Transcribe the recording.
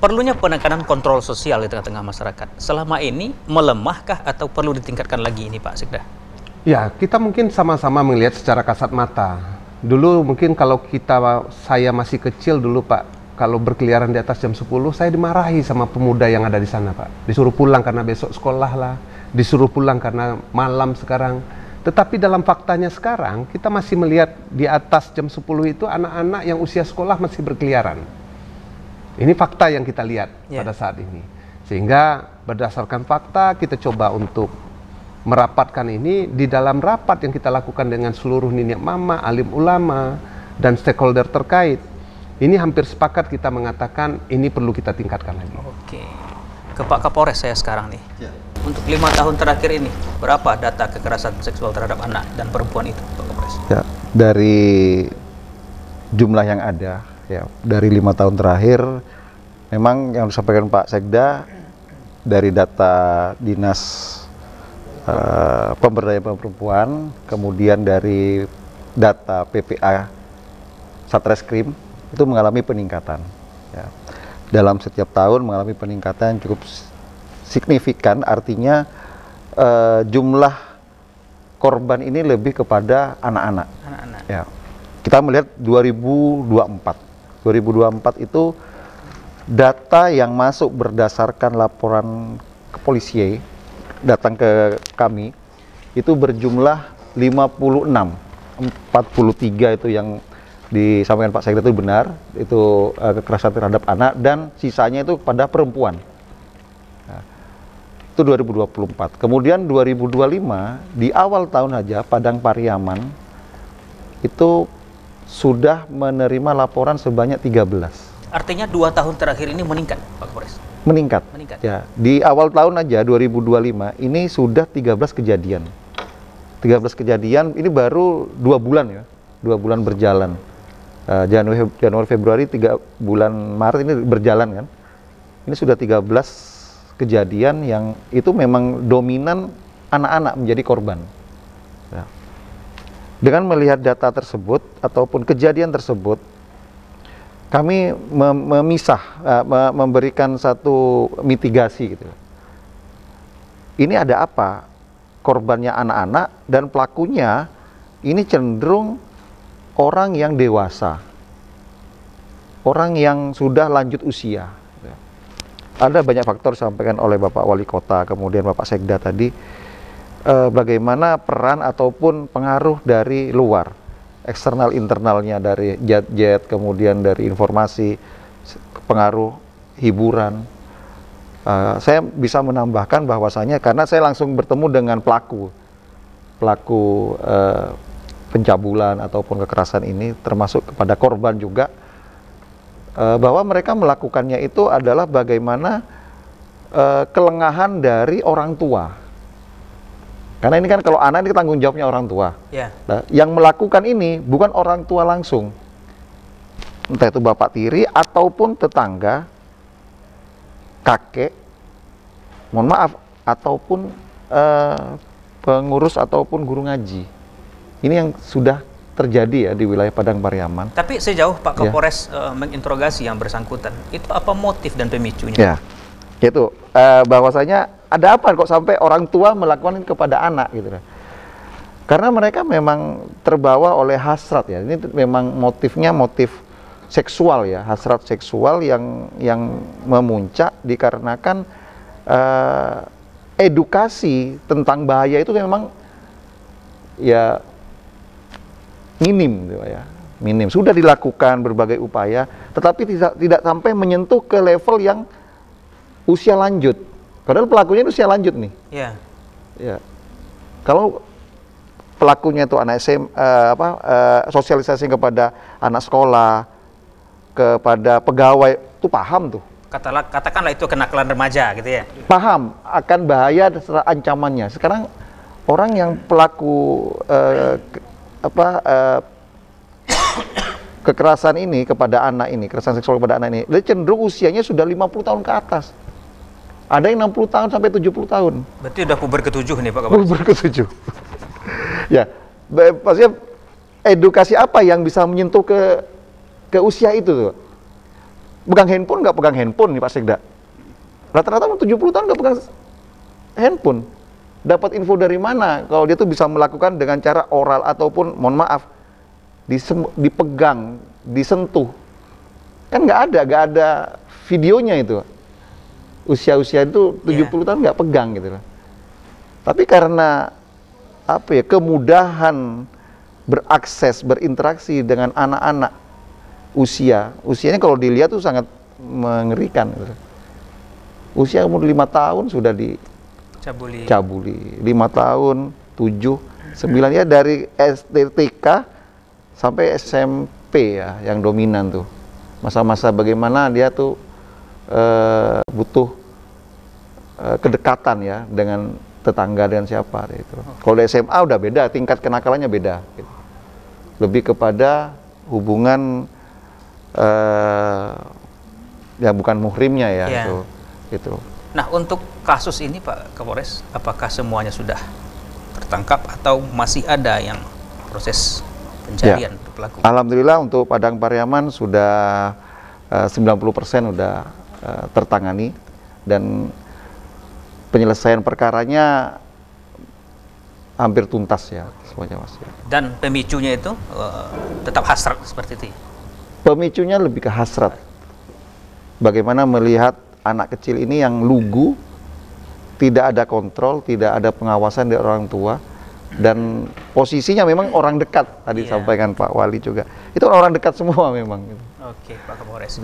Perlunya penekanan kontrol sosial di tengah-tengah masyarakat. Selama ini melemahkah atau perlu ditingkatkan lagi ini Pak Sekda? Ya, kita mungkin sama-sama melihat secara kasat mata. Dulu mungkin kalau saya masih kecil dulu Pak, kalau berkeliaran di atas jam 10, saya dimarahi sama pemuda yang ada di sana Pak. Disuruh pulang karena besok sekolah lah, disuruh pulang karena malam sekarang. Tetapi dalam faktanya sekarang, kita masih melihat di atas jam 10 itu anak-anak yang usia sekolah masih berkeliaran. Ini fakta yang kita lihat pada saat ini. Sehingga berdasarkan fakta kita coba untuk merapatkan ini di dalam rapat yang kita lakukan dengan seluruh niniak mama, alim ulama, dan stakeholder terkait. Ini hampir sepakat kita mengatakan ini perlu kita tingkatkan lagi. Oke. Ke Pak Kapolres saya sekarang nih. Untuk 5 tahun terakhir ini, berapa data kekerasan seksual terhadap anak dan perempuan itu Pak Kapolres? Ya, dari jumlah yang ada, ya, dari 5 tahun terakhir, memang yang disampaikan Pak Sekda dari data Dinas Pemberdayaan Perempuan, kemudian dari data PPA Satreskrim itu mengalami peningkatan. Ya. Dalam setiap tahun mengalami peningkatan cukup signifikan, artinya jumlah korban ini lebih kepada anak-anak. Ya. Kita melihat 2024 itu data yang masuk berdasarkan laporan kepolisian datang ke kami itu berjumlah 56, 43 itu yang disampaikan Pak Sekda itu benar, itu kekerasan terhadap anak, dan sisanya itu pada perempuan. Nah, itu 2024. Kemudian 2025 di awal tahun aja Padang Pariaman itu sudah menerima laporan sebanyak 13. Artinya 2 tahun terakhir ini meningkat, Pak Kapolres? Meningkat. Ya, di awal tahun aja 2025 ini sudah 13 kejadian. 13 kejadian ini baru 2 bulan ya. 2 bulan berjalan. Januari, Februari, 3 bulan Maret ini berjalan kan. Ini sudah 13 kejadian yang itu memang dominan anak-anak menjadi korban. Ya. Dengan melihat data tersebut ataupun kejadian tersebut, kami memberikan satu mitigasi gitu. Ini ada apa? Korbannya anak-anak dan pelakunya ini cenderung orang yang dewasa, orang yang sudah lanjut usia. Ada banyak faktor disampaikan oleh Bapak Wali Kota, kemudian Bapak Sekda tadi, bagaimana peran ataupun pengaruh dari luar, eksternal internalnya dari jet-jet, kemudian dari informasi, pengaruh hiburan. Saya bisa menambahkan bahwasanya karena saya langsung bertemu dengan pelaku pencabulan ataupun kekerasan ini, termasuk kepada korban juga, bahwa mereka melakukannya itu adalah bagaimana kelengahan dari orang tua. Karena ini kan kalau anak ini tanggung jawabnya orang tua. Nah, yang melakukan ini bukan orang tua langsung, entah itu bapak tiri ataupun tetangga, kakek, mohon maaf, ataupun pengurus ataupun guru ngaji. Ini yang sudah terjadi ya di wilayah Padang Pariaman. Tapi sejauh Pak Kapolres menginterogasi yang bersangkutan, itu apa motif dan pemicunya? Ya, itu bahwasanya ada apa kok sampai orang tua melakukan kepada anak gitu. Karena mereka memang terbawa oleh hasrat ya. Ini memang motifnya motif seksual ya, hasrat seksual yang memuncak dikarenakan edukasi tentang bahaya itu memang ya minim gitu ya. Minim. Sudah dilakukan berbagai upaya, tetapi tidak sampai menyentuh ke level yang usia lanjut. Padahal pelakunya itu usia lanjut nih. Iya. Ya. Kalau pelakunya itu anak sosialisasi kepada anak sekolah, kepada pegawai, itu paham tuh. Katakanlah itu kenakalan remaja gitu ya. Paham akan bahaya dan ancamannya. Sekarang orang yang pelaku kekerasan ini kepada anak ini, kekerasan seksual kepada anak ini, dia cenderung usianya sudah 50 tahun ke atas. Ada yang 60 tahun sampai 70 tahun. Berarti udah puber ke-7 nih Pak Kapolres. Puber ke-7. Ya, maksudnya edukasi apa yang bisa menyentuh ke usia itu tuh? Pegang handphone nggak pegang handphone nih Pak Sekda. Rata-rata 70 tahun nggak pegang handphone. Dapat info dari mana kalau dia tuh bisa melakukan dengan cara oral ataupun mohon maaf dipegang, disentuh. Kan nggak ada videonya itu. Usia-usia itu 70 tahun nggak pegang gitu loh. Tapi karena apa ya, kemudahan berakses, berinteraksi dengan anak-anak usianya kalau dilihat tuh sangat mengerikan gitu. Usia umur 5 tahun sudah cabuli 5 tahun, 7, 9 ya, dari TK sampai SMP ya yang dominan tuh. Masa-masa bagaimana dia tuh butuh kedekatan ya dengan tetangga, dengan siapa gitu. Kalau di SMA udah beda, tingkat kenakalannya beda gitu. Lebih kepada hubungan ya bukan muhrimnya ya, gitu. Nah, untuk kasus ini Pak Kapolres, apakah semuanya sudah tertangkap atau masih ada yang proses pencarian untuk pelaku? Alhamdulillah untuk Padang Pariaman sudah 90% sudah tertangani dan penyelesaian perkaranya hampir tuntas ya semuanya Mas. Dan pemicunya itu tetap hasrat seperti itu? Pemicunya lebih ke hasrat. Bagaimana melihat anak kecil ini yang lugu, tidak ada kontrol, tidak ada pengawasan dari orang tua, dan posisinya memang orang dekat, tadi sampaikan Pak Wali juga. Itu orang dekat semua memang. Oke, Pak Kapolres.